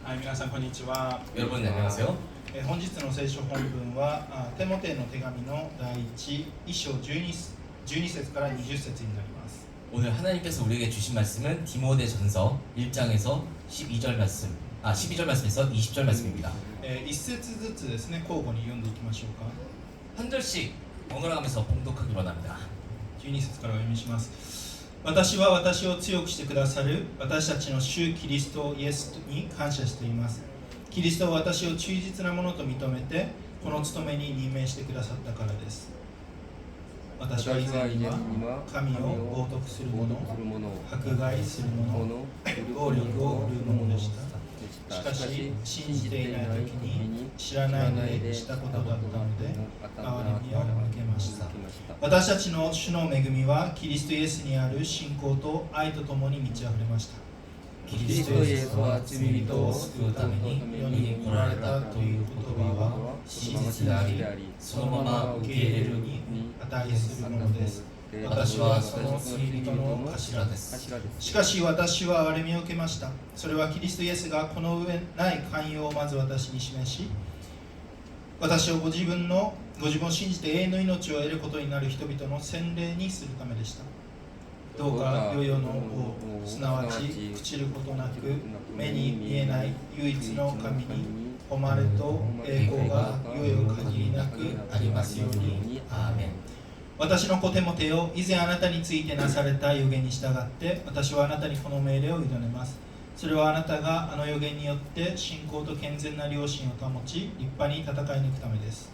はい、皆さんこんにちは。 여러분 안녕하세요. 本日の聖書本文はテモテへの手紙の第1章12節から20節になります。 오늘 하나님께서 우리에게 주신 말씀은 디모데전서 1장에서 12절 말씀에서 20절 말씀입니다. 一節ずつですね、交互に読んでいきましょうか。 한 절씩 번갈아가면서 봉독하기 원합니다. 12節からお読みします。私は私を強くしてくださる私たちの主キリストイエスに感謝しています。キリストは私を忠実なものと認めてこの務めに任命してくださったからです。私は以前には神を冒涜する者、迫害する者、暴力を振るう者でした。しかし信じていない時に知らないでしたことだったので憐れみを受けました。私たちの主の恵みはキリストイエスにある信仰と愛とともに満ち溢れました。キリストイエスは罪人を救うために世に来られたという言葉は真実であり、そのまま受け入れるに値するものです。私はその罪人の頭です。しかし私は憐れみを受けました。それはキリストイエスがこの上ない寛容をまず私に示し、私をご自分を信じて永遠の命を得ることになる人々の洗礼にするためでした。どうか世々の王、すなわち朽ちることなく目に見えない唯一の神に誉れと栄光が世々限りなくありますように。アーメン。私の子テモテよ、以前あなたについてなされた予言に従って私はあなたにこの命令を委ねます。それはあなたがあの予言によって信仰と健全な良心を保ち立派に戦い抜くためです。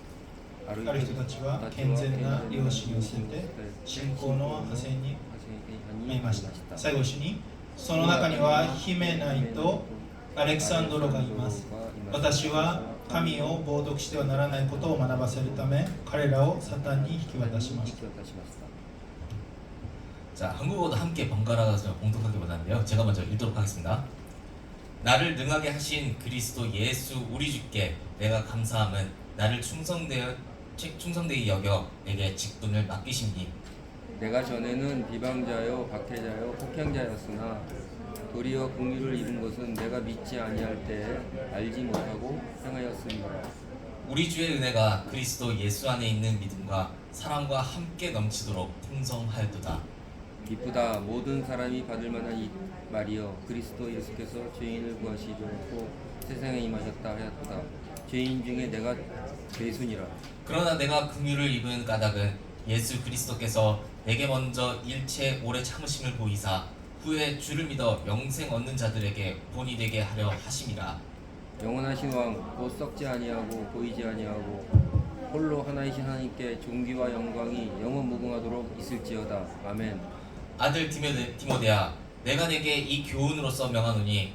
ある人たちは健全な良心を捨てて信仰の破線に見ました。最後一緒に、その中にはヒメナイとアレクサンドロがいます。私は神を冒涜してはならないことを学ばせるため彼らをサタンに引き渡しました。 자, 한국어도 함께 번갈아가서 봉독하기 원하는데요. 제가 먼저 읽도록 하겠습니다. 나를 능하게 하신 그리스도 예수 우리 주께 내가 감사함은 나를 충성되이 여겨 내게 직분을 맡기심니. 내가 전에는 비방자요 박해자요 폭행자였으나 도리어 긍휼을 입은 것은 내가 믿지 아니할 때에 알지 못하고 행하였습니다. 우리 주의 은혜가 그리스도 예수 안에 있는 믿음과 사랑과 함께 넘치도록 풍성하였도다. 기쁘다. 모든 사람이 받을 만한 이 말이여 그리스도 예수께서 죄인을 구하시지 않고 세상에 임하셨다 하였도다. 죄인 중에 내가 죄순이라. 그러나 내가 긍휼을 입은 까닭은 예수 그리스도께서 내게 먼저 일체 오래 참으심을 보이사 후에 주를 믿어 영생 얻는 자들에게 본이 되게 하려 하심이라. 영원하신 왕 곧 썩지 아니하고 보이지 아니하고 홀로 하나이신 하나님께 존귀와 영광이 영원 무궁하도록 있을지어다. 아멘. 아들 디모데야, 내가 내게 이 교훈으로서 명하노니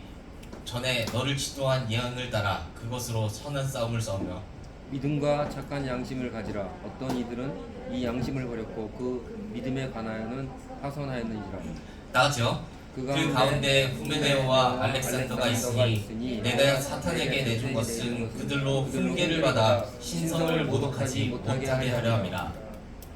전에 너를 지도한 예언을 따라 그것으로 선한 싸움을 싸우며 믿음과 착한 양심을 가지라. 어떤 이들은 이 양심을 버렸고 그 믿음에 관하여는 파선하였느니라. 나같이요. 그 가운데 후메네오와 알렉산더가 있으니 내가 사탄에게 내준 것은 그들로 훈계를 받아 신성을 모독하지 못하게 하려 함이라.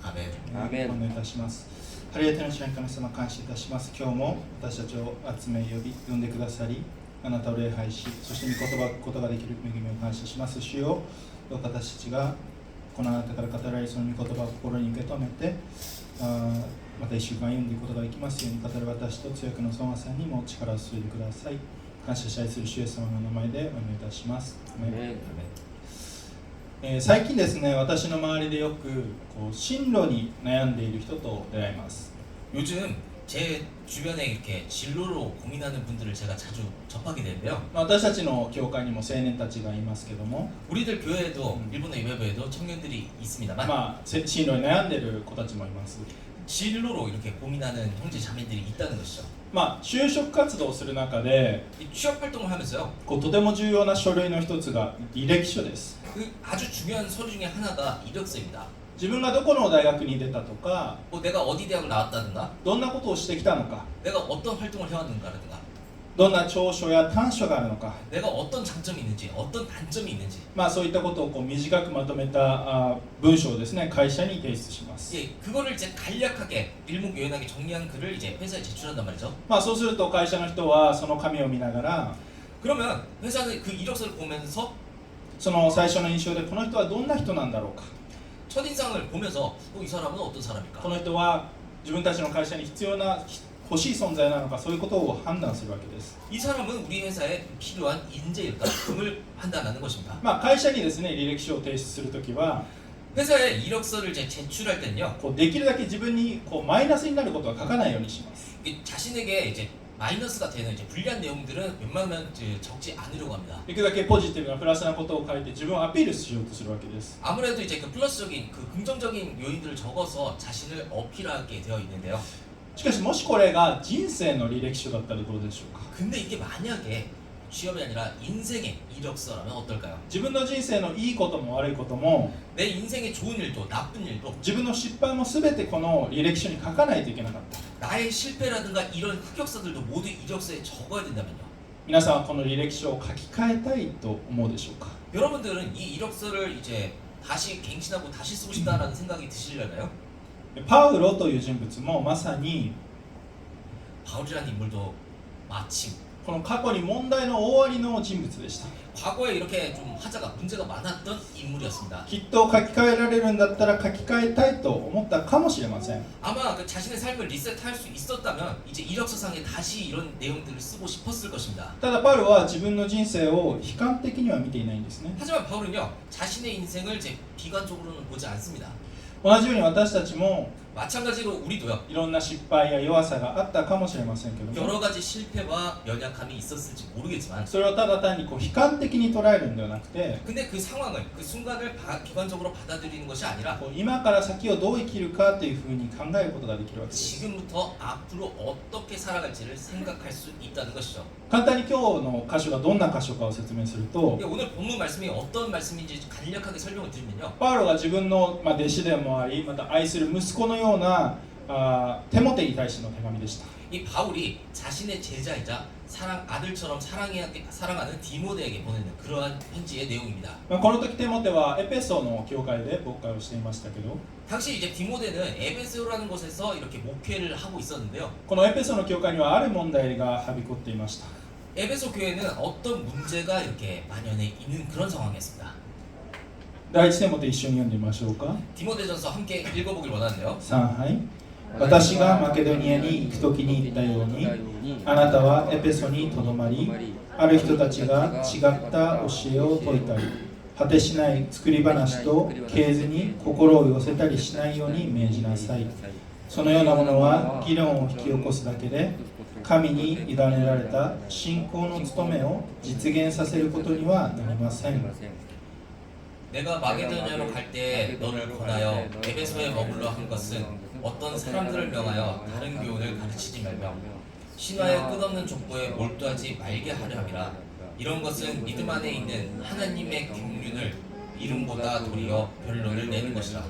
아멘. お願いいたします。ハレルヤ天の主の神様感謝いたします。今日も私たちを集め呼んでくださりあなたを礼拝し、そして御言葉くことができる恵みを感謝します。主よ、どうか私たちがこのあなたから語られるその御言葉を心に受け止めてまた1週間読んでいくことができますように、語る私と通訳の相馬さんにも力を注いでください。感謝し愛する主イエス様の名前でお願いいたします。最近ですね、私の周りでよく進路に悩んでいる人と出会います。 요즘 제 주변에 이렇게 진로로 고민하는 분들을 제가 자주 접하게 되는데요. 私たちの教会にも青年たちがいますけども、 우리들 교회에도 일본의 외부에도 청년들이 있습니다만 進路に悩んでいる子たちもいます。 진로로 이렇게 고민하는 형제 자매들이 있다는 것이죠. 就職活動をする中で 이 취업 활동을 하면서요. とても重要な書類の一つが履歴書です。 그 아주 중요한 서류 중에 하나가 이력서입니다. 自分がどこの大学に出たとか、 뭐 내가 어디 대학을 나왔다든가, どんなことをしてきたのか、 내가 어떤 활동을 해왔는가라든가, どんな長所や短所があるのか、 내가 어떤 장점이 있는지, 어떤 단점이 있는지, そういったことを短くまとめた文章をですね、会社に提出します。 예, 그거를 이제 간략하게 일목요연하게 정리한 글을 이제 회사에 제출한단 말이죠. そうすると会社の人はその紙を見ながら、 그러면 회사는 그 이력서를 보면서 その最初の印象でこの人はどんな人なんだろうか、 첫인상을 보면서 이 사람은 어떤 こ 사람일까? の人は自分たちの会社に必要な欲しい存在なのか、そういうことを判断するわけです。 이 사람은 우리 회사에 필요한 인재일까? 등을 판단하는 것입니다. 会社にですね履歴書を提出するときは 회사에 이력서를 이제 제출할 때는요, できるだけ自分にマイナスになることは書かないようにします。 자신에게 이제 마이너스가 되는 이제 불리한 내용들은 웬만하면 이제 적지 않으려고 합니다. できるだけポジティブなプラスなことを書いて自分をアピールしようとするわけです。 아무래도 이제 그 플러스적인 그 긍정적인 요인들을 적어서 자신을 어필하게 되어 있는데요. しかしもしこれが人生の履歴書だったらどうでしょうか。 근데 이게 만약에 취업이 아니라 인생의 이력서라면 어떨까요? 自分の人生のいいことも悪いことも 내 인생의 좋은 일도 나쁜 일도 自分の失敗も全てこの履歴書に書かないといけなかった。 나의 실패라든가 이런 흑역사들도 모두 이력서에 적어야 된다면요. 皆さんはこの履歴書を書き換えたいと思うでしょうか。 여러분들은 이 이력서를 이제 다시 갱신하고 다시 쓰고 싶다라는 생각이 드시려나요? パウロという人物もまさに 바울이라는 인물도 마침 この過去に問題の大ありの人物でした。 과거에 이렇게 좀 하자가 문제가 많았던 인물이었습니다. きっと書き換えられるんだったら書き換えたいと思ったかもしれません。 아마 그 자신의 삶을 리셋할 수 있었다면 이제 이력서상에 다시 이런 내용들을 쓰고 싶었을 것입니다. ただパウロは自分の人生を悲観的には見ていないんですね。 하지만 바울은요, 자신의 인생을 이제 비관적으로는 보지 않습니다. 同じように私たちも 마찬가지로 우리도요, いろんな失敗や弱さがあったかもしれませんけども、 여러 가지 실패와 연약함이 있었을지 모르겠지만 それをただ単に悲観的に捉えるんではなくて、 근데 그 상황을, 그 순간을 비관적으로 받아들이는 것이 아니라 今から先をどう生きるかというふうに考えることができるわけです。 지금부터 앞으로 어떻게 살아갈지를 생각할 수 있다는 것이죠. 簡単に今日の箇所がどんな箇所かを説明すると、 오늘 본문 말씀이 어떤 말씀인지 간략하게 설명을 드리면요, パウロが自分の弟子でもあり、また愛する息子のようなテモテに対しての手紙でした。 이 바울이 자신의 제자이자 아들처럼 사랑하는 디모데에게 보내는 그러한 편지의 내용입니다. この時テモテはエペソの教会で牧会をしていましたけど、 당시 이제 디모데는 에베소라는 곳에서 이렇게 목회를 하고 있었는데요. このエペソの教会にはある問題がはびこっていました。 에베소 교회는 어떤 문제가 이렇게 만연해 있는 그런 상황이었습니다. 第一テモテ一緒に読んでみましょうか。 디모데전서 함께 읽어보길 원하는데요. 3はい。私がマケドニアに行く時に言ったように、あなたはエペソにとどまり、ある人たちが違った教えを説いたり、果てしない作り話と経図に心を寄せたりしないように命じなさい。そのようなものは議論を引き起こすだけで、神に委ねられた信仰の務めを実現させることにはなりません。 내가 마게도냐로 갈 때 너를 권하여 에베소에 머물러 한 것은 어떤 사람들을 명하여 다른 교훈을 가르치지 말며 신화의 끝없는 족보에 몰두하지 말게 하려 함이라. 이런 것은 믿음 안에 있는 하나님의 경륜을 이름보다 도리어 변론을 내는 것이라.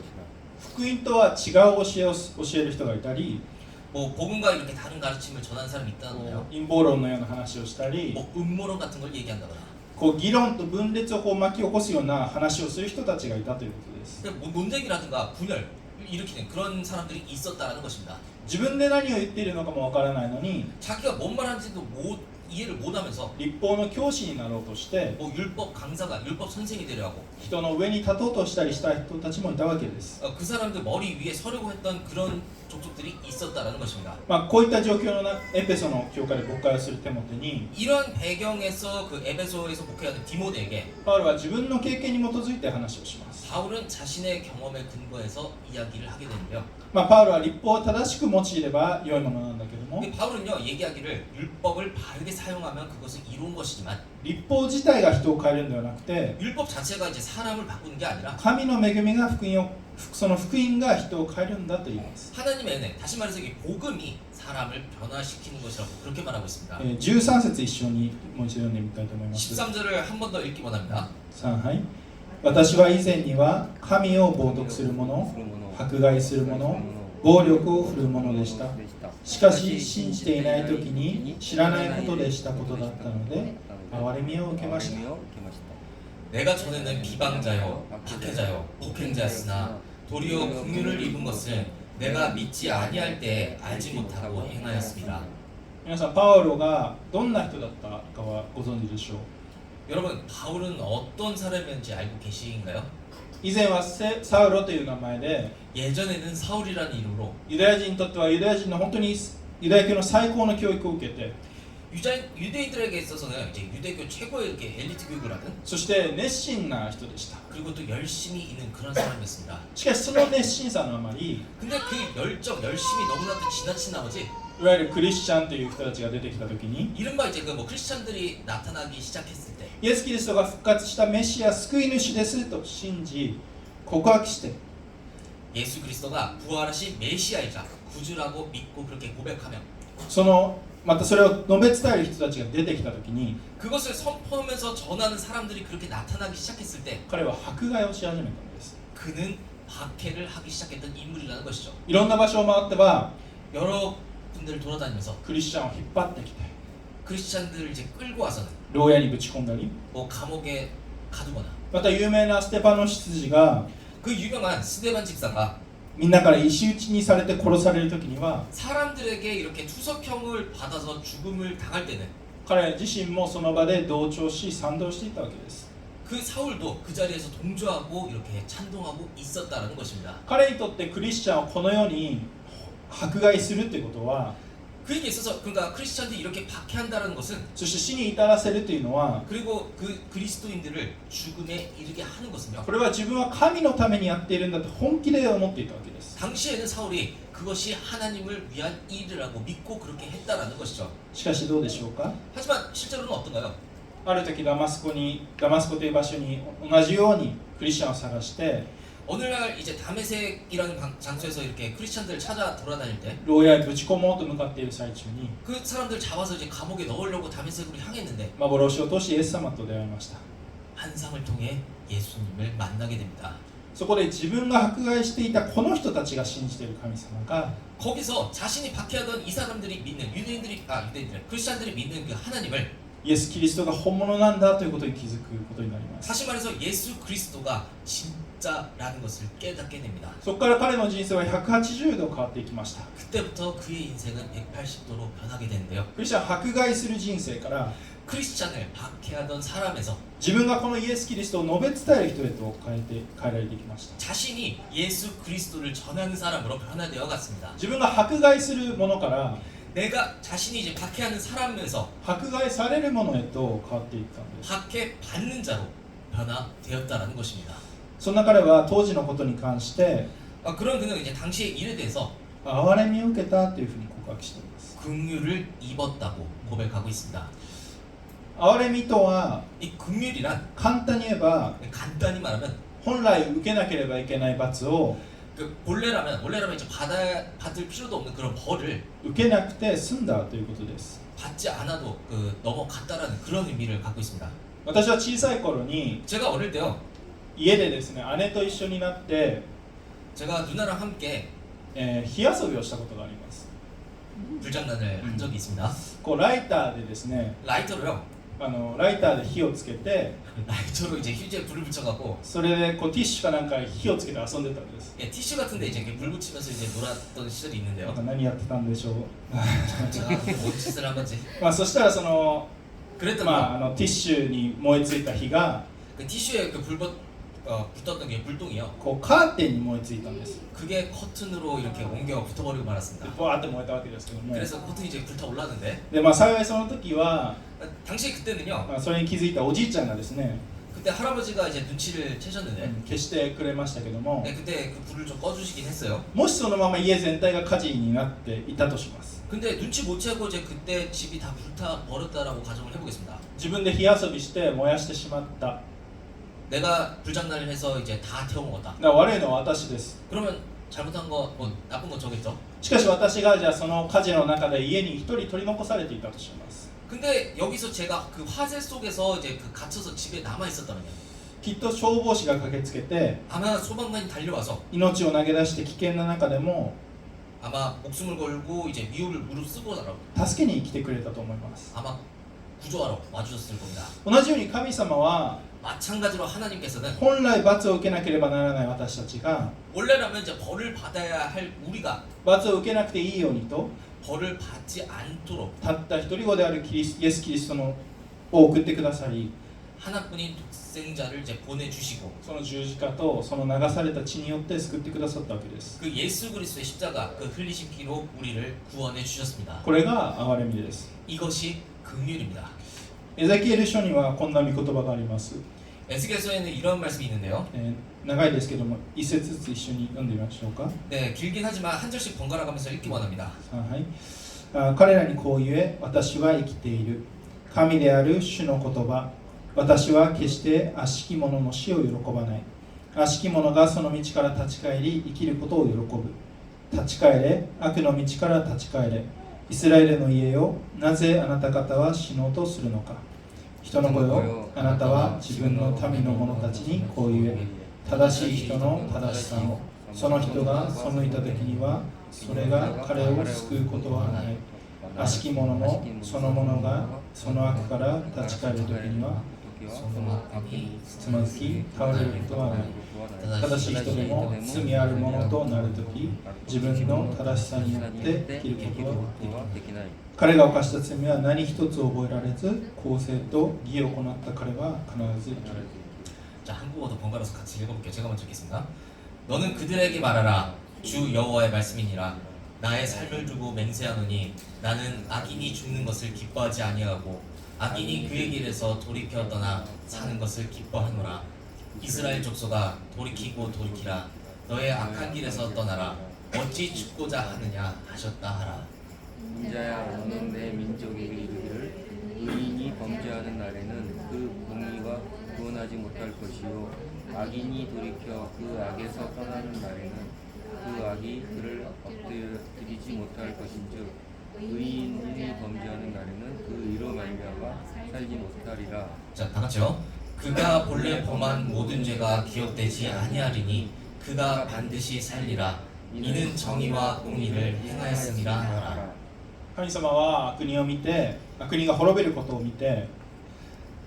福音とは違う教えを教える人がいたり、 뭐 복음과 이렇게 다른 가르침을 전하는 사람이 있다거나요. 陰謀論のような話をしたり、 뭐 음모론 같은 걸 얘기한다거나. 議論と分裂を巻き起こすような話をする人たちがいたということです。 뭐 논쟁이라든가 분열을 일으키는 그런 사람들이 있었다라는 것입니다. 自分で何を言っているのかもわからないのに、 자기가 뭔 말하는지도 이해를 못하면서 立法の教師になろうとして 뭐 율법 강사가 율법 선생이 되려 하고 人の上に立とうとしたりした人たちもいたわけです。 그 사람들 머리 위에 서려고 했던 그런 족속들이 있었다라는 것입니다. こういった状況のエペソの教会で牧会をするテモテに、 이런 배경에서 그 에베소에서 목회하는 디모데에게 パウロは自分の経験に基づいて話をします。 바울은 자신의 경험에 근거해서 이야기를 하게 되는데요. パウロは立法を正しく用いれば良いものなんだけども、 근데 바울은요 얘기하기를 율법을 바르게 사용하면 그것은 이로운 것이지만 立法自体が人を変えるんではなくて、 율법 자체가 이제 사람을 바꾸는 게 아니라 神の恵みがその福音が人を変えるんだと言います。 하나님의 은혜, 다시 말해서 이 복음이 사람을 변화시키는 것이라고 그렇게 말하고 있습니다. 13節一緒にもう一度読んでみたいと思います。 13절을 한 번 더 읽기 원합니다. 3はい。私は以前には神を冒涜する者、迫害する者、暴力を振るう者でした。しかし信じていない時に知らないことでしたことだったので憐れみを受けました。 내가 전에는 비방자요, 박해자요, 폭행자였으나 도리어 긍휼을 입은 것은 내가 믿지 아니할 때 알지 못하고 행하였습니다. 皆さんパウロがどんな人だったかはご存知でしょう。 여러분 바울은 어떤 사람이었는지 알고 계신가요? 以前はサウロという名前で 예전에는 사울이라는 이름으로 ユダヤ人にとってはユダヤ人の本当にユダヤ教の最高の教育を受けて 유대인들에게 있어서는 이제 유대교 최고의 이렇게 엘리트 교육을 하는 そして熱心な人でした。 그리고 또 열심히 있는 그런 사람이었습니다. しかしその熱心さのあまり 근데 그 열정, 열심이 너무나도 지나친 나머지 いわゆるクリスチャンという人たちが出てきた時に 이른바 이제 그 뭐 크리스찬들이 나타나기 시작했을 때 イエス・キリストが復活したメシア救い主ですと信じ告白して 예수 그리스도가 부활하신 메시아이자 구주라고 믿고 그렇게 고백하며 そのまたそれを述べ伝える人たちが出てきた時に 그것을 선포하면서 전하는 사람들이 그렇게 나타나기 시작했을 때 彼は迫害をし始めたのです。 그는 박해를 하기 시작했던 인물이라는 것이죠. いろんな場所を回っては 여러 분들을 돌아다니면서 クリスチャンを引っ張ってきて 크리스찬들을 이제 끌고 와서는 牢屋にぶち込んだり 뭐 감옥에 가두거나 また有名なステパノ執事が 그 유명한 스데반 집사가 みんなから石打ちにされて殺される時には 사람들에게 이렇게 투석형을 받아서 죽음을 당할 때는 彼自身もその場で同調し賛同していたわけです。 그 사울도 그 자리에서 동조하고 이렇게 찬동하고 있었다라는 것입니다. 彼にとってクリスチャンをこの世に迫害するということは 그에게 있어서 그러니까 크리스찬들이 이렇게 박해한다는 것은 そして死に至らせるというのは 그리고 그 그리스도인들을 죽음에 이르게 하는 것은요. これは自分は神のためにやっているんだと本気で思っていたわけです。 당시에는 사울이 그것이 하나님을 위한 일이라고 믿고 그렇게 했다라는 것이죠. しかしどうでしょうか。 하지만 실제로는 어떤가요? ある時ダマスコという場所に同じようにクリスチャンを探して 오늘날 이제 다메섹이라는 장소에서 이렇게 크리스찬들을 찾아 돌아다닐 때 牢屋にぶち込もうと向かっている最中に 그 사람들 잡아서 이제 감옥에 넣으려고 다메섹으로 향했는데 幻を通しイエス様と出会いました。 환상을 통해 예수님을 만나게 됩니다. そこで自分が迫害していたこの人たちが信じている神様が 거기서 자신이 박해하던 이 사람들이 믿는 유대인들 크리스찬들이 믿는 그 하나님을 イエス・キリストが本物なんだということに気づくことになります。 다시 말해서 예수 그리스도가 진짜라는 것을 깨닫게 됩니다. そこから彼の人生は180度変わっていきました。 그때부터 그의 인생은 180도로 변하게 되는데요. クリスチャンを迫害する人生から 크리스찬을 박해하던 사람에서 自分がこのイエス・キリストを述べ伝える人へと変えられていきました。 자신이 예수 그리스도를 전하는 사람으로 변화되어 갔습니다. 自分が迫害するものから 내가 자신이 이제 박해하는 사람에서 迫害されるものへと変わっていったんです。 박해받는 자로 변화되었다라는 것입니다. そんな彼は当時のことに関して 그런 그는 이제 당시의 일에 대해서 憐れみを受けたというふうに告白しています。 긍휼을 입었다고 고백하고 있습니다. 憐れみとは 이 긍휼이란 簡単に言えば 간단히 말하면 本来受けなければいけない罰を 그 원래라면 이제 받을 필요도 없는 그런 벌을 受けなくて済んだということです。 받지 않아도 그 넘어갔다라는 그런 의미를 갖고 있습니다. 私は小さい頃に 제가 어릴 때요, 家でですね姉と一緒になって、 제가 누나랑 함께 火遊びをしたことがあります。 불장난을 한 적이 있습니다. こうライターでですね 라이터로요, ライターで火をつけて 라이터로 이제 휴지에 불을 붙여갖고 それでこうティッシュかなんか火をつけて遊んでたんです。 예, 티슈 같은데 이제 이렇게 불 붙이면서 이제 놀았던 시절이 있는데요. 何やってたんでしょう。 제가 그게 뭔 짓을 한 건지 そしたらその、 그랬더니 ティッシュに燃えついた火が 그 티슈에 그 붙었던 게 불똥이요. こうカーテンに燃えついたんです。 그게 커튼으로 이렇게 옮겨 붙어버리고 で 말았습니다. バーって燃えたわけですけども、 그래서 커튼이 이제 불타 올랐는데 で幸いその時は、 당시 그때는요, それに気づいたおじいちゃんがですね、 그때 할아버지가 이제 눈치를 채셨는데 消してくれましたけども、 네, 그때 그 불을 좀 꺼주시긴 했어요. もしそのまま家全体が火事になっていたとします。 근데 눈치 못 채고 이제 그때 집이 다 불타 버렸다라고 가정을 해보겠습니다. 自分で火遊びして燃やしてしまった。 내가 불장난을 해서 이제 다 태워먹었다. だから悪いのは私です。 그러면 잘못한 거, 뭐 나쁜 건 저겠죠. しかし私がじゃあその火事の中で家に一人取り残されていたとします。 근데 여기서 제가 그 화재 속에서 이제 그 갇혀서 집에 남아 있었다면요. きっと消防士が駆けつけて 아마 소방관이 달려와서 命を投げ出して危険な中でも 아마 목숨을 걸고 이제 미호를 무릅쓰고라고 助けに来てくれたと思います。 아마 구조하러 와주셨을 겁니다. 同じように神様は 마찬가지로 하나님께서는 本来罰を受けなければならない私たちが 원래라면 이제 벌을 받아야 할 우리가 罰を受けなくていいようにと 벌을 받지 않도록 たった一人子であるイエス・キリストのを送ってくださり、 하나뿐인 독생자를 이제 보내주시고 その十字架とその流された血によって救ってくださったわけです。 그 예수 그리스도의 십자가 그 흘리신 피로 우리를 구원해 주셨습니다. これが憐れみです。 이것이 긍휼입니다. エゼキエル書にはこんな御言葉があります。 에스겔서에는 이런 말씀이 있는데요. 長いですけども、一節ずつ一緒に読んでみましょうか。 네, 길긴 하지만 한 절씩 번갈아 가면서 읽기 원합니다. はい、彼らにこう言え、私は生きている。神である主の言葉。私は決して悪しき者の死を喜ばない。悪しき者がその道から立ち返り、生きることを喜ぶ。立ち返れ、悪の道から立ち返れ。イスラエルの家よ、なぜあなた方は死のうとするのか。人の子よ、あなたは自分の民の者たちにこう言え。正しい人の正しさを。その人が背いた時には、それが彼を救うことはない。悪しき者もその者がその悪から立ち返る時には、つまずき倒れることはない。正しい人でも罪ある者となるとき、自分の正しさによって生きることはできない。彼が犯した罪は何一つ覚えられず、公正と義を行った彼は必ず生きる。 자, 한국어도 번갈아서 같이 읽어볼게요. 제가 먼저 읽겠습니다. 너는 그들에게 말하라. 주 여호와의 말씀이니라. 나의 삶을 두고 맹세하노니 나는 악인이 죽는 것을 기뻐하지 아니하고 악인이 그의 길에서 돌이켜 떠나 사는 것을 기뻐하노라. 이스라엘 족속아 돌이키고 돌이키라. 너의 악한 길에서 떠나라. 어찌 죽고자 하느냐 하셨다 하라. 인자야 너는 내 민족에게 이르기를 의인이 범죄하는 날에는 그 공의가 구원하지 못할 것이요 악인이 돌이켜 그 악에서 떠나는 날에는 그 악이 그를 엎드리지 못할 것인즉 의인이 범죄하는 날에는 그 의로 말미암아 살지 못하리라. 자, 다 같이요. 그가 본래 범한 모든 죄가 기억되지 아니하리니 그가 반드시 살리라. 이는 정의와 공의를 행하였음이라 하라. 神様は悪人を見て、悪人が滅びることを見て、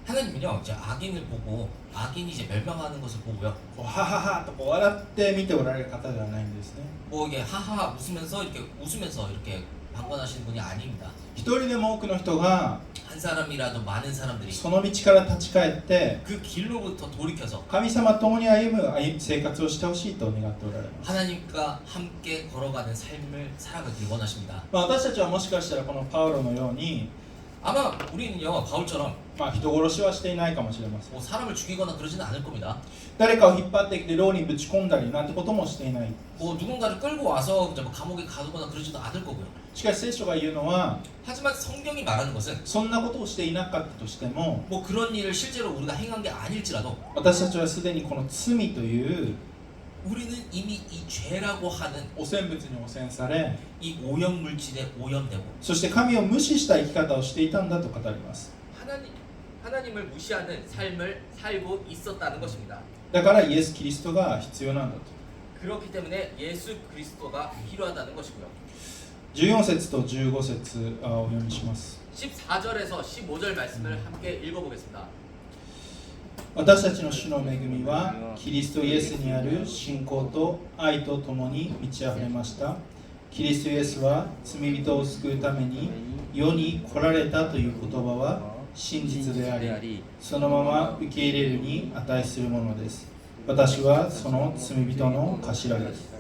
하나님은요, 이제 악인을 보고 악인이 이제 멸망하는 것을 보고요. こうはははとこう笑って見ておられる方ではないんですね。 뭐 이게 하하 웃으면서 이렇게 방관하시는 분이 아닙니다. 一人でも多くの人が 한 사람이라도 많은 사람들이 その道から立ち返って 그 길로부터 돌이켜서 神様と共に歩む生活をしてほしいと願っておられます。 하나님과 함께 걸어가는 삶을 살아가길 원하십니다. 私たちはもしかしたらこのパウロのように、 아마 우리는요, 바울처럼 人殺しはしていないかもしれません。 뭐 사람을 죽이거나 그러지는 않을 겁니다. 誰かを引っ張ってきて牢にぶち込んだりなんてこともしていない。 뭐 누군가를 끌고 와서 이제 뭐 감옥에 가두거나 그러지도 않을 거고요. しかし聖書が言うのは、 하지만 성경이 말하는 것은 そんなことをしていなかったとしても、 뭐 그런 일을 실제로 우리가 행한 게 아닐지라도 私たちはすでにこの罪という 우리는 이미 이 죄라고 하는 汚染物に汚染され、 이 오염 물질에 오염되고 そして神を無視した生き方をしていたんだと語ります。 하나님을 무시하는 삶을 살고 있었다는 것입니다. だからイエス・キリストが必要なんだと。 그렇기 때문에 예수 그리스도가 필요하다는 것이고요. 14節と15節をお読みします。 14절에서 15절 말씀을 함께 읽어보겠습니다. 私たちの主の恵みはキリストイエスにある信仰と愛とともに満ち溢れました。キリストイエスは罪人を救うために世に来られたという言葉は真実であり、そのまま受け入れるに値するものです。私はその罪人の頭です。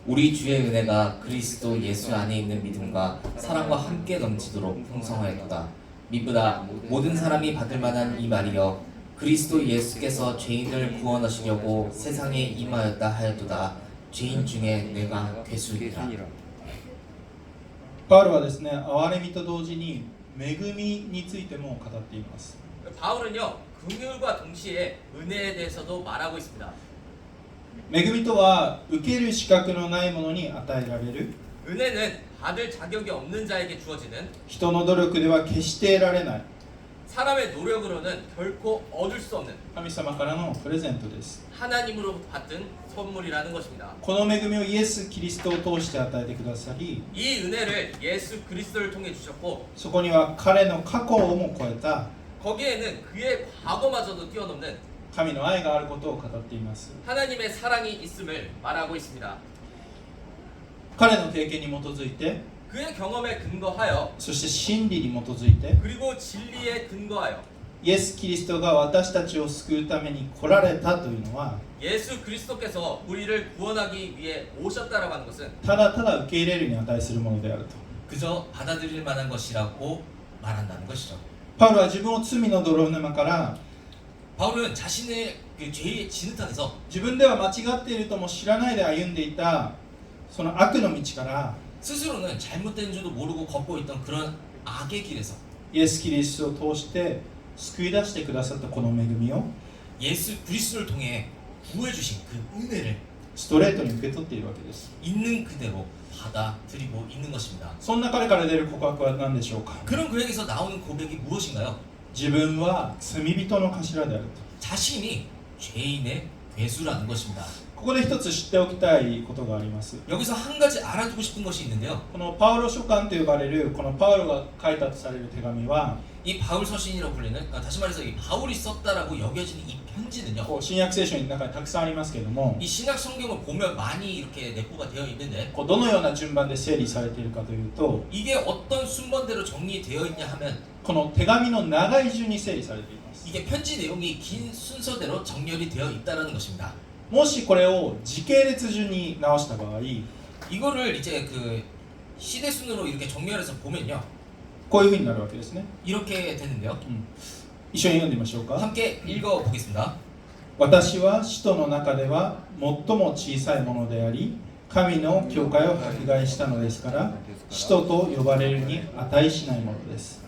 우리 주의 은혜가 그리스도 예수 안에 있는 믿음과 사랑과 함께 넘치도록 풍성하였도다. 미쁘다 모든 사람이 받을 만한 이 말이여 그리스도 예수께서 죄인을 구원하시려고 세상에 임하였다 하였도다. 죄인 중에 내가 괴수이라. パウロはですね、憐れみと同時に恵みについても語っています。 바울은요 긍휼과 동시에 은혜에 대해서도 말하고 있습니다. 恵みとは受ける資格のないものに与えられる 은혜는 받을 자격이 없는 자에게 주어지는 人の努力では決して得られない 사람의 노력으로는 결코 얻을 수 없는 神様からのプレゼントです。 하나님으로부터 받은 선물이라는 것입니다. この恵みをイエス・キリストを通して与えてくださり、 이 은혜를 예수 그리스도를 통해 주셨고 そこには彼の過去をも超えた 거기에는 그의 과거마저도 뛰어넘는 神の愛があることを語っています。 하나님의 사랑이 있음을 말하고 있습니다. 彼の経験に基づいて 그의 경험에 근거하여 そして真理に基づいて 그리고 진리에 근거하여 イエス・キリストが私たちを救うために来られたというのは 예수 그리스도께서 우리를 구원하기 위해 오셨다라고 하는 것은 ただただ受け入れるに値するものであると 그저 받아들일 만한 것이라고 말한다는 것이죠. パウロは自分を罪の泥沼から 바울은 자신의 그 죄의 진흙탕에서 自分では間違っているとも知らないで歩んでいたその悪の道から 스스로는 잘못된 줄도 모르고 걷고 있던 그런 악의 길에서 イエス・キリストを通して救い出してくださったこの恵みを 예수 그리스도를 통해 구해 주신 그 은혜를 ストレートに受け取っているわけです 있는 그대로 받아들이고 있는 것입니다. そんな彼から出る告白は何でしょうか 그런 그에게서 나오는 고백이 무엇인가요? 自分は罪人の頭であると 자신이 죄인의 괴수라는 것입니다. ここで一つ知っておきたいことがあります 여기서 한 가지 알아두고 싶은 것이 있는데요. このパウロ書簡と呼ばれるこのパウロが書いたとされる手紙は 이 바울 서신이라고 불리는 다시 말해서 이 바울이 썼다라고 여겨지는 이 편지는요. こう新約聖書の中にたくさんありますけれども 이 신약 성경을 보면 많이 이렇게 내포가 되어 있는데 こうどのような順番で整理されているかというと 이게 어떤 순번대로 정리되어 있냐 하면 この手紙の長い順に整理されています 이게 편지 내용이 긴 순서대로 정렬이 되어 있다는 것입니다. もしこれを時系列順に直した場合 이거를 이제 그 시대 순으로 이렇게 정렬해서 보면요. こういうふうになるわけですね、 이렇게 되는데요. 一緒に読んでみましょうか 함께 읽어 보겠습니다. 私は使徒の中では最も小さいものであり神の教会を迫害したのですから使徒と呼ばれるに値しないものです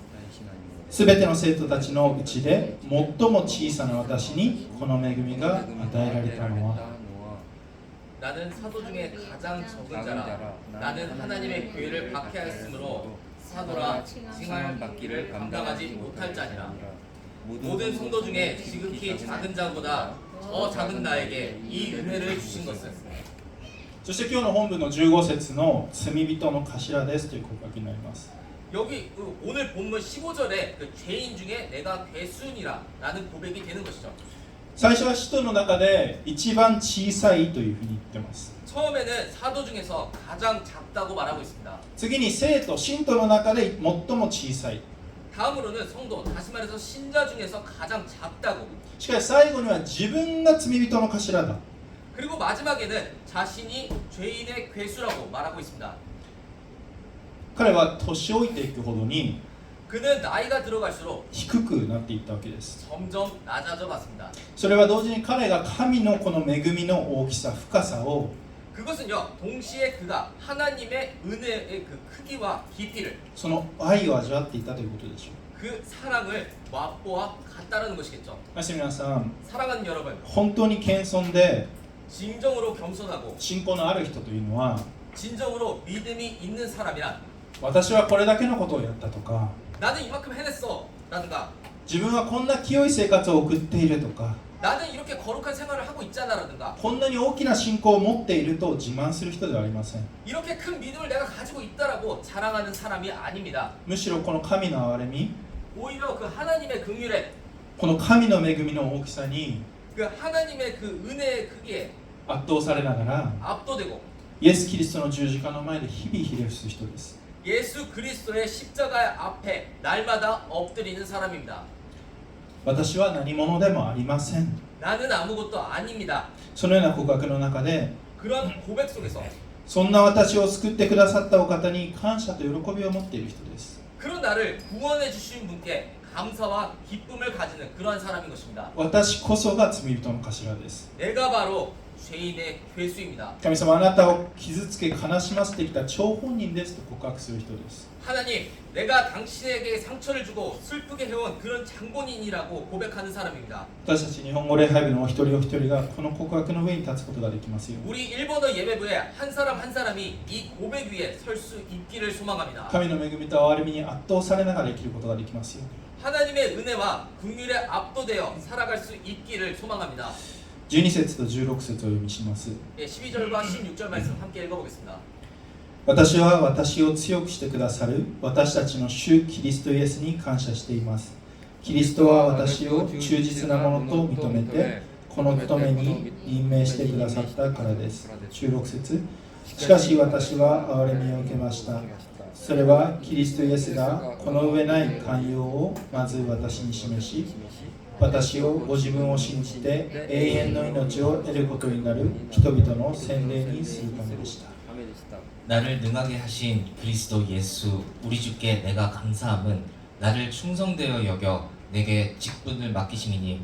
すべての生徒たちのうちで最も小さな私にこの恵みが与えられたのは 나는 사도 중에 가장 적은 자라. 나는 하나님의 교회를 박해하였으므로 사도라 칭함 받기를 감당하지 못할 자니라. 모든 성도 중에 지극히 작은 자보다 더 작은 나에게 이 은혜를 주신 것은 そして今日の本文の15節の罪人の頭ですという告白になります 여기 오늘 본문 15절에 그 죄인 중에 내가 괴순이라 라는 고백이 되는 것이죠. 最初は使徒の中で一番小さいというふうに言ってます 처음에는 사도 중에서 가장 작다고 말하고 있습니다. 次に生徒信徒の中で最も小さい 다음으로는 성도, 다시 말해서 신자 중에서 가장 작다고. しかし最後には自分が罪人の頭だ 그리고 마지막에는 자신이 죄인의 괴수라고 말하고 있습니다. 彼は年老いていくほどに 그는 나이가 들어갈수록 低くなっていったわけです 점점 낮아져 갔습니다. それは同時に彼が神のこの恵みの大きさ深さを 그것은요, 동시에 그가 하나님의 은혜의 그 크기와 깊이를 その愛を味わっていたということでしょう 그 사랑을 맛보아 갔다라는 것이겠죠. そして皆さん 사랑하는 여러분, 本当に謙遜で 진정으로 겸손하고 信仰のある人というのは 진정으로 믿음이 있는 사람이란 私はこれだけのことをやったとか 나는 이만큼 해냈어 라든가 自分はこんな清い生活を送っているとか 나는 이렇게 거룩한 생활을 하고 있잖아 라든가 こんなに大きな信仰を持っていると自慢する人ではありません 이렇게 큰 믿음을 내가 가지고 있다라고 자랑하는 사람이 아닙니다. むしろこの神の憐れみ 오히려 그 하나님의 긍휼에 この神の恵みの大きさに 그 하나님의 그 은혜의 크기에 圧倒されながら 압도되고 イエス・キリストの十字架の前で日々ひれ伏す人です 예수 그리스도의 십자가 앞에 날마다 엎드리는 사람입니다. 私は何者でもありません 나는 아무것도 아닙니다. そのような告白の中で 그런 고백 속에서 そんな私を救ってくださったお方に感謝と喜びを持っている人です 그런 나를 구원해 주신 분께 감사와 기쁨을 가지는 그러한 사람인 것입니다. 私こそが罪人の頭です 내가 바로 죄인의 괴수입니다. 神様あなたを傷つけ悲しませてきた張本人ですと告白する人です 하나님, 내가 당신에게 상처를 주고 슬프게 해온 그런 장본인이라고 고백하는 사람입니다. 私たち日本語礼拝部のお一人お一人がこの告白の上に立つことができますように 우리 일본어 예배부에 한 사람 한 사람이 이 고백 위에 설 수 있기를 소망합니다. 神の恵みと憐れみに圧倒されながら生きることができますように 하나님의 은혜와 긍휼에 압도되어 살아갈 수 있기를 소망합니다. 12節と16節を読みします 예, 12절과 16절 말씀 함께 읽어보겠습니다. 私は私を強くしてくださる私たちの主キリストイエスに感謝していますキリストは私を忠実なものと認めてこの務めに任命してくださったからです16節しかし私は憐れみを受けました。それはキリストイエスがこの上ない寛容をまず私に示し、私をご自分を信じて永遠の命を得ることになる人々の洗礼にするためでした。 나를 능하게 하신 그리스도 예수 우리 주께 내가 감사함은 나를 충성되어 여겨 내게 직분을 맡기심이니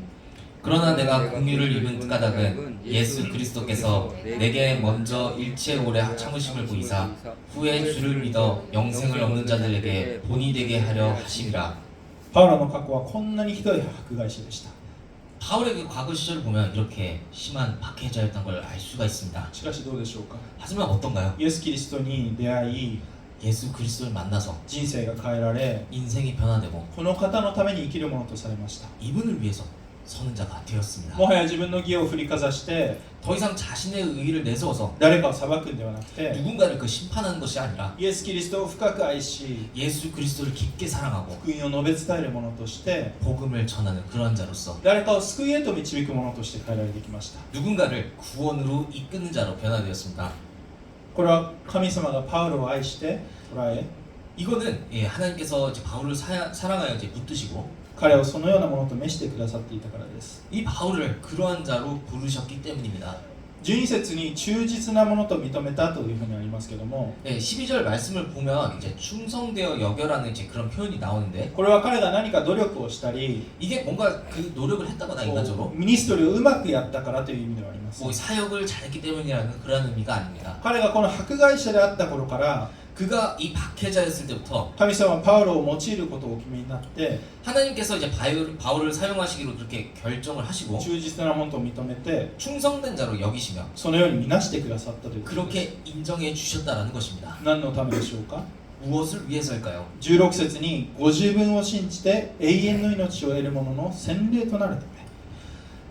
그러나 내가 긍휼을 입은 까닭은 예수 그리스도께서 내게 먼저 일체 오래 참으심을 보이사 후에 주를 믿어 영생을 얻는 자들에게 본이 되게 하려 하심이라. パウロの過去はこんなにひどい迫害者でした。 바울의 그 과거 시절을 보면 이렇게 심한 박해자였던 걸 알 수가 있습니다. しかしどうでしょうか。 하지만 어떤가요? イエス・キリストに出会い、 예수 그리스도를 만나서 人生が変えられ、 인생이 변화되고 この方のために生きるものとされました。 이분을 위해서 서는 자가 되었습니다. もはや自分の義を振りかざして 더 이상 자신의 의의를 내세워서 誰かを裁くんではなくて、 누군가를 그 심판하는 것이 아니라 イエス・キリストを深く愛し、 예수 그리스도를 깊게 사랑하고 福音を述べ伝えるものとして、 복음을 전하는 그러한 자로서 誰かを救いへと導くものとして変えられてきました。 누군가를 구원으로 이끄는 자로 변화되었습니다. これは神様がパウロを愛して捉え、 이거는 하나님께서 이제 바울을 사랑하여 이제 붙드시고 彼をそのようなものと召してくださっていたからです。 이 바울을 그러한 자로 부르셨기 때문입니다. 12節に忠実なものと認めたというふうにありますけども、 12절 말씀을 보면 이제 충성되어 여겨라는 이제 그런 표현이 나오는데 これは彼が何か努力をしたり、 이게 뭔가 그 노력을 했다거나 인간적으로 ミニストリーをうまくやったからという意味ではあります。 뭐 사역을 잘했기 때문이라는 그런 의미가 아닙니다. 彼がこの迫害者であった頃から 그가 이 박해자였을 때부터 神様はパウロを用いることをお決めになって、 하나님께서 이제 바울을 사용하시기로 그렇게 결정을 하시고 忠実なものと認めて 충성된 자로 여기시며 そのように見なしてくださったということです。 그렇게 인정해 주셨다라는 것입니다. 何のためでしょうか。 무엇을 위해서일까요? 16節にご自分を信じて永遠の命を得る者の洗礼となるため、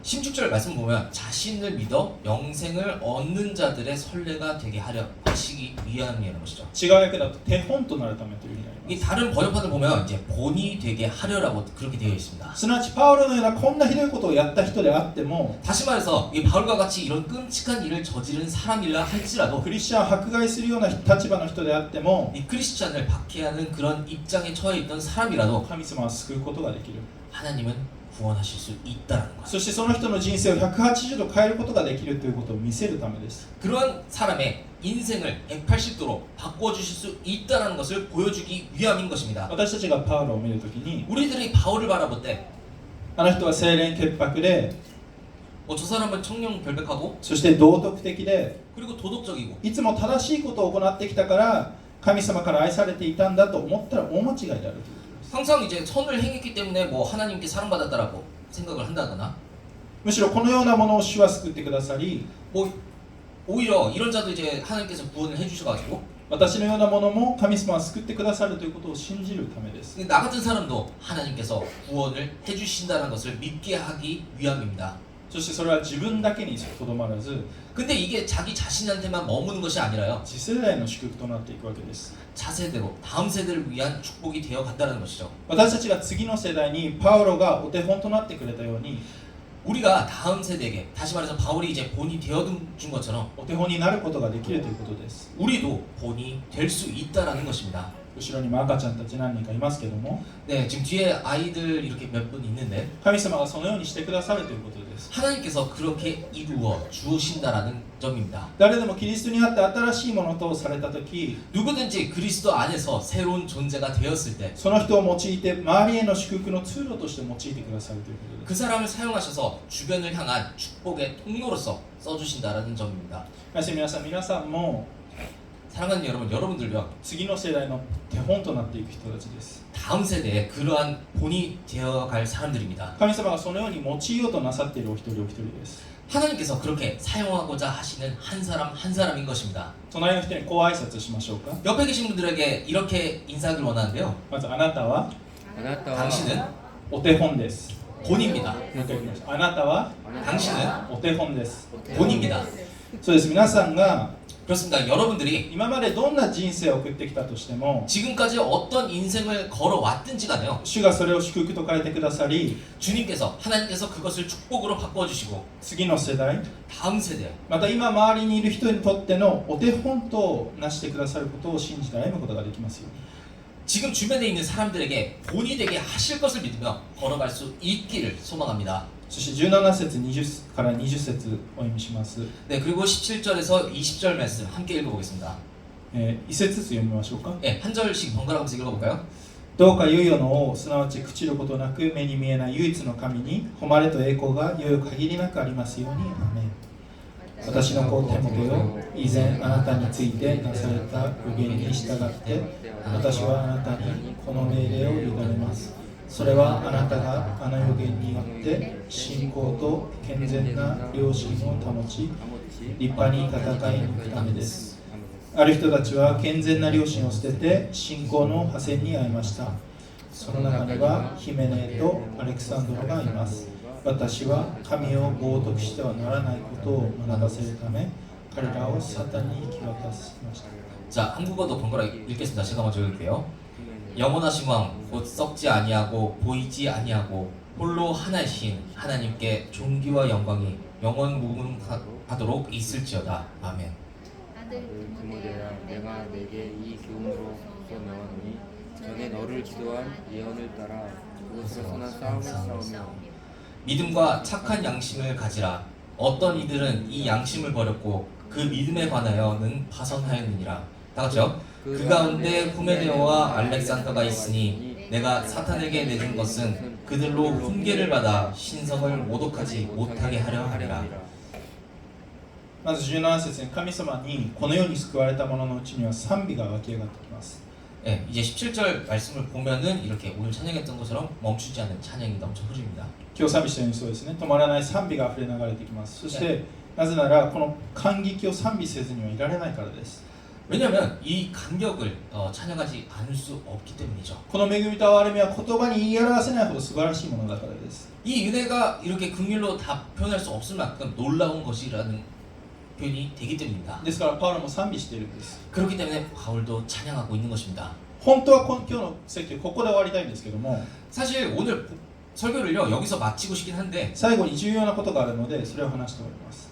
16절 말씀 보면 자신을 믿어 영생을 얻는 자들의 선례가 되게 하려 하시기 위함이라는 것이죠. 違う訳だと手本となるためという意味になり 이 ます。 다른 번역판을 보면 이제 본이 되게 하려라고 그렇게 되어 있습니다. すなわちパウロのようなこんなひどいことをやった人であっても、 다시 말해서 이 바울과 같이 이런 끔찍한 일을 저지른 사람이라 할지라도 クリスチャンを迫害するような立場の人であっても、 이 크리스찬을 박해하는 그런 입장에 처해 있던 사람이라도 神様は救うことができる。 하나님은 구원하실 수 있다는 것. そしてその人の人生を180度変えることができるということを見せるためです。 그런 사람의 인생을 180도로 바꿔주실 수 있다는 것을 보여주기 위함인 것입니다. 私たちがパウロを見るときに、 우리들이 바울을 바라볼 때 あの人は清廉潔白で、 저 사람은 청렴결백하고 そして道徳的で、 그리고 도덕적이고 いつも正しいことを行ってきたから神様から愛されていたんだと思ったら大間違いであるということです。 항상 이제 선을 행했기 때문에 뭐 하나님께 사랑받았다라고 생각을 한다거나 むしろこのようなものを主は救ってくださり、 뭐 오히려 이런 자도 이제 하나님께서 구원을 해주셔가지고 私のようなものも神様は救ってくださるということを信じるためです。 나 같은 사람도 하나님께서 구원을 해주신다는 것을 믿게 하기 위함입니다. そしてそれは自分だけにとどまらず、 근데 이게 자기 자신한테만 머무는 것이 아니라요. 次世代の祝福となっていくわけです。 차세대로 다음 세대를 위한 축복이 되어 간다는 것이죠. 私たちが次の世代にパウロがお手本となってくれたように、 우리가 다음 세대에게 다시 말해서 바울이 이제 본이 되어준 것처럼 お手本になることができるということです。 우리도 본이 될 수 있다라는 것입니다. 後ろにも赤ちゃんたち何人かいますけども、 네, 지금 뒤에 아이들 이렇게 몇 분 있는데 神様がそのようにしてくださるということです。 하나님께서 그렇게 이루어 주신다라는 점입니다. 誰でもキリストにあって新しいものとされたとき、 누구든지 그리스도 안에서 새로운 존재가 되었을 때 그 その人を用いて周りへの祝福の通路として用いてくださるということです。 사람을 사용하셔서 주변을 향한 축복의 통로로서 써주신다라는 점입니다. 皆さんも 사랑하는 여러분, 여러분들요 次の世代の手本となっていく人たちです。 다음 세대에 그러한 본이 되어갈 사람들입니다. 神様がそのように用いようとなさっているお一人お一人です。 하나님께서 그렇게 사용하고자 하시는 한 사람 한 사람인 것입니다. 隣の人にこう挨拶しましょうか。 옆에 계신 분들에게 이렇게 인사하길 원하는데요. まずあなたは 당신은 お手本です。 본입니다. もう一回言いましょう。あなたは 당신은 お手本です。 본입니다. そうです。皆さんが 그렇습니다. 여러분들이 今までどんな人生を送ってきたとしても 지금까지 어떤 인생을 걸어왔든지 간에요. 主がそれを祝福と変えてくださり 주님께서 하나님께서 그것을 축복으로 바꿔주시고 次の世代 다음 세대 また今周りにいる人にとってのお手本となしてくださることを信じて歩むことができますように 지금 주변에 있는 사람들에게 본이 되게 하실 것을 믿으며 걸어갈 수 있기를 소망합니다. そして17節20から20節お読みします、네, 그리고 17절에서 20절 말씀 함께 읽어보겠습니다. 一節ずつ読みましょうか 네, 한 절씩 번갈아가면서 읽어볼까요? どうか猶予の王すなわち朽ちることなく目に見えない唯一の神に誉れと栄光がいよいよ限りなくありますようにアメン私の子テモテよ以前あなたについてなされた予言に従って私はあなたにこの命令を委ねますそれはあなたがあの予言によって信仰と健全な良心を保ち立派に戦い抜くためですある人たちは健全な良心を捨てて信仰の破線に遭いましたその中にはヒメネとアレクサンドロがいます私は神を冒涜してはならないことを学ばせるため彼らをサタンに引き渡しました 자, 한국어도 번갈아 읽겠습니다. 제가 먼저 읽을게요. 영원하신 왕, 곧 썩지 아니하고 보이지 아니하고 홀로 하나이신 하나님께 존귀와 영광이 영원 무궁하도록 있을지어다. 아멘. 아들 디모데야 내가 내게 이 교훈으로서 명하노니 전에 너를 기도한 예언을 따라 그것으로 선한 싸움을 싸우며 믿음과 착한 양심을 가지라. 어떤 이들은 이 양심을 버렸고 그 믿음에 관하여는 파선하였느니라. 다같이요. 그 가운데 후메네오와 알렉산더가 있으니 내가 사탄에게 내준 것은 그들로 훈계를 받아 신성을 모독하지 못하게 하려 하리라. まず17節に神様にこの世に救われた者のうちには賛美が湧き上がってきます 네, 이제 17절 말씀을 보면은 이렇게 오늘 찬양했던 것처럼 멈추지 않는 찬양이 넘쳐 흐릅니다. 今日賛美したようにそうですね止まらない賛美が溢れ流れてきますそしてなぜならこの感激を賛美せずにはいられないからです 왜냐하면 이 감격을 찬양하지 않을 수 없기 때문이죠. この恵みと憐れみは言葉に言い表せないほど素晴らしいものだからです 이 은혜가 이렇게 긍휼로 다 표현할 수 없을 만큼 놀라운 것이라는 표현이 되기 때문입니다. ですからパウロも賛美しているんです 그렇기 때문에 바울도 찬양하고 있는 것입니다. 本当は今日の説教ここで終わりたいんですけども 사실 오늘 설교를요 여기서 마치고 싶긴 한데 最後に重要なことがあるのでそれを話しております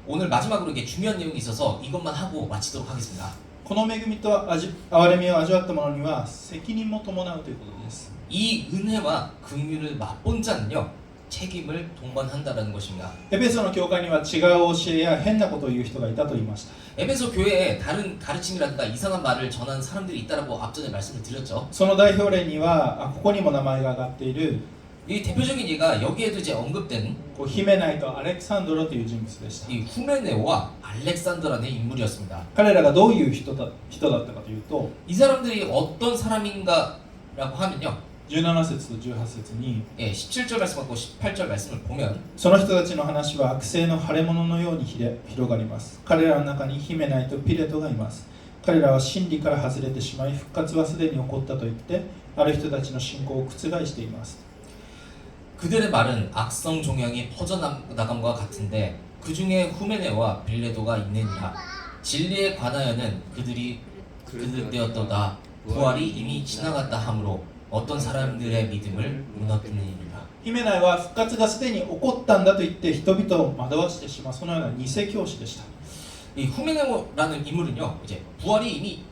오늘 마지막으로 이게 중요한 내용이 있어서 이것만 하고 마치도록 하겠습니다. この恵みと憐れみを味わった者には責任も伴うということです 이 은혜와 긍휼을 맛본 자는요 책임을 동반한다라는 것입니다. エペソの教会には違う教えや変なことを言う人がいたと言いました 에베소 교회에 다른 가르침이라든가 이상한 말을 전하는 사람들이 있다라고 앞전에 말씀을 드렸죠. その代表例にはここにも名前が挙がっている 이 대표적인 예가 여기에도 이제 언급된 ヒメナイとアレクサンドロという人物でした 이 후메네오와 알렉산더라는 인물이었습니다. 彼らがどういう人だったかというと 이 사람들이 어떤 사람인가라고 하면요. 17節と18節に 예, 17절 말씀하고 18절 말씀을 보면 その人たちの話は悪性の腫れ物のように広がります彼らの中にヒメナイとピレトがいます彼らは真理から外れてしまい復活はすでに起こったと言ってある人たちの信仰を覆しています 그들의 말은 악성 종양이 퍼져나감과 같은데 그 중에 후메네와 빌레도가 있느니라. 진리에 관하여는 그들이 그릇되었도다. 부활이 이미 지나갔다 하므로 어떤 사람들의 믿음을 무너뜨리니라. ヒメナイは復活がすでに起こったんだと言って人々を惑わしてしまうそのような偽教師でした 이 후메네오라는 인물은요, 이제 부활이 이미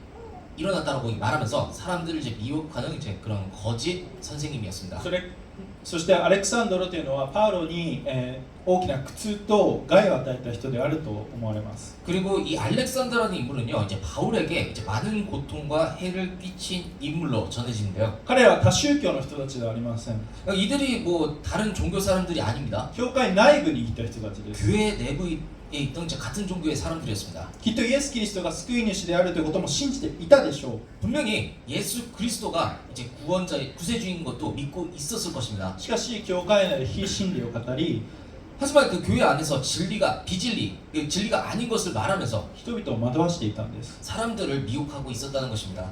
일어났다라고 말하면서 사람들을 이제 미혹하는 이제 그런 거짓 선생님이었습니다. そしてアレクサンドロというのはパウロに、大きな苦痛と害を与えた人であると思われます 그리고 이 알렉산더라는 인물은요, 이제 바울에게 이제 많은 고통과 해를 끼친 인물로 전해지는데요. 彼らは多宗教の人たちではありません 이들이 뭐 다른 종교 사람들이 아닙니다. 教会内部にいた人たちです 교회 내부에 있던 이제 같은 종교의 사람들이었습니다. きっとイエス・キリストが救い主であるということも信じていたでしょう 분명히 예수 그리스도가 이제 구원자의 구세주인 것도 믿고 있었을 것입니다. しかし教会内で非真理を語り 하지만 그 교회 안에서 진리가 비진리, 진리가 아닌 것을 말하면서 人々を惑わしていたんです 사람들을 미혹하고 있었다는 것입니다.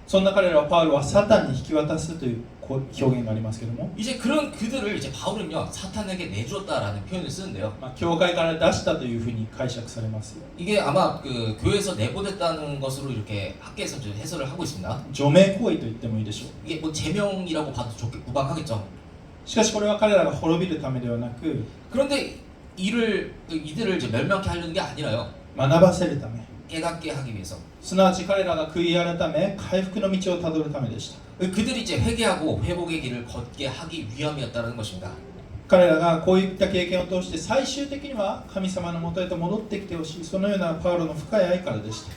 そんな彼らはパウロはサタンに引き渡すという表現がありますけども、 이제 그런 그들을 이제 바울은요 사탄에게 내주었다라는 표현을 쓰는데요. 教会から出したというふうに解釈されます。 이게 아마 그 교회에서 내보냈다는 것으로 이렇게 학계에서 좀 해설을 하고 있습니다. 除名行為と言ってもいいでしょう。 이게 뭐 제명이라고 봐도 좋게 무방하겠죠. しかしこれは彼らが滅びるためではなく、 그런데 이들을 이제 멸망케 하려는 게 아니라요. 学ばせるため、 깨닫게 하기 위해서. すなわち彼らが悔い改め回復の道をたどるためでした。 그들이 이제 회개하고 회복의 길을 걷게 하기 위함이었다는 것입니다. 彼らがこういった経験を通して最終的には神様のもとへと戻ってきてほしい、そのようなパウロの深い愛からでした。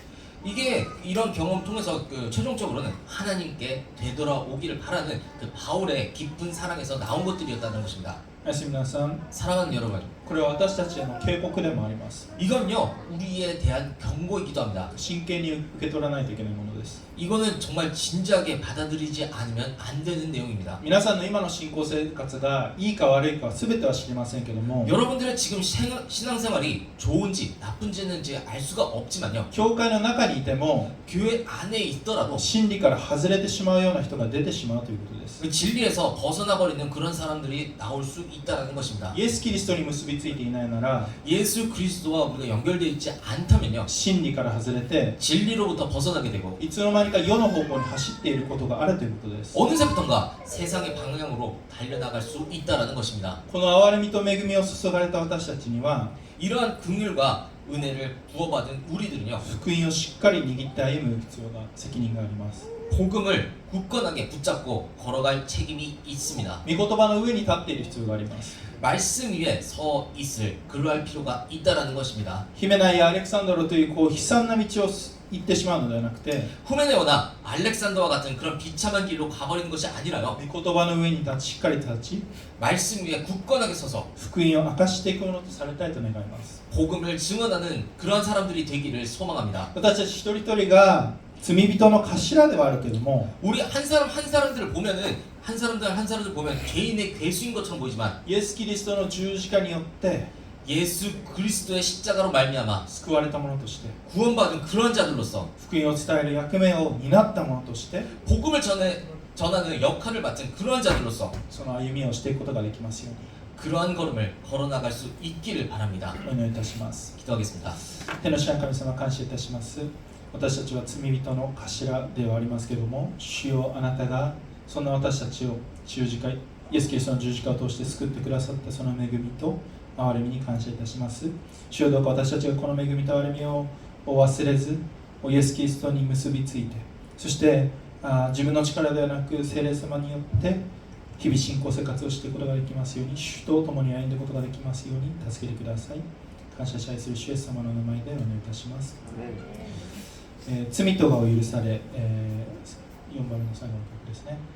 이게 이런 경험 통해서 그 최종적으로는 하나님께 되돌아오기를 바라는 그 바울의 깊은 사랑에서 나온 것들이었다는 것입니다. おやすみなさい。 사랑하는 여러분, これは私たちへの警告でもあります。 이건요 우리에 대한 경고이기도 합니다. 真剣に受け取らないといけないものです。 이거는 정말 진지하게 받아들이지 않으면 안 되는 내용입니다. 皆さんの今の信仰生活がいいか悪いかは全ては知りませんけども、 여러분들의 지금 신앙생활이 좋은지 나쁜지는 이제 알 수가 없지만요. 教会の中にいても 교회 안에 있더라도 真理から外れてしまうような人が出てしまうということです。 그 진리에서 벗어나 버리는 그런 사람들이 나올 수 있다라는 것입니다. イエス・キリストに結びついていないなら 예수 그리스도와 우리가 연결되어 있지 않다면요. 真理から外れて 진리로부터 벗어나게 되고 いつの間にか世の方向に走っていることがあるということです。 어느새부턴가 세상의 방향으로 달려나갈 수 있다라는 것입니다. この憐れみと恵みを注がれた私たちには 이러한 긍휼과 은혜를 부어받은 우리들은요. 福音をしっかり握って歩む必要が責任があります。 복음을 굳건하게 붙잡고 걸어갈 책임이 있습니다. 御言葉の上に立っている必要があります。 말씀 위에 서 있을 그러할 필요가 있다라는 것입니다. ヒメナイやアレクサンドロという悲惨な道を行ってしまうのではなくて、 후메네오나 알렉산더와 같은 그런 비참한 길로 가버리는 것이 아니라요. 御言葉の上に立ちしっかり立ち 말씀 위에 굳건하게 서서 福音を明かしていくものとされたいと願います。 복음을 증언하는 그러한 사람들이 되기를 소망합니다. 私たち一人一人が罪人の頭ではあるけども、 우리 한 사람 한 사람들을 보면은 한 사람들 보면 개인의 괴수인 것처럼 보이지만 イエス・キリストの十字架によって 예수 그리스도의 십자가로 말미암아 救われたものとして、 구원받은 그런 자들로서 福音を伝える役目を担ったものとして、 복음을 전하는 역할을 맡은 그러한 자들로서 その歩みをしていくことができますように 그러한 걸음을 걸어나갈 수 있기를 바랍니다. お祈りいたします。 기도하겠습니다. 天の父なる神様、感謝いたします。私たちは罪人の頭ではありますけれども、主よ、あなたがそんな私たちを十字架、イエス・キリストの十字架を通して救ってくださったその恵みと憐れみに感謝いたします。主よ、どうか私たちがこの恵みと憐れみを忘れず、イエス・キリストに結びついて、そして自分の力ではなく聖霊様によって日々信仰生活をしていくことができますように、主と共に歩んでいくことができますように助けてください。感謝し愛する主イエス様の名前でお願いいたします。罪とがを許され、4番目の最後の曲ですね。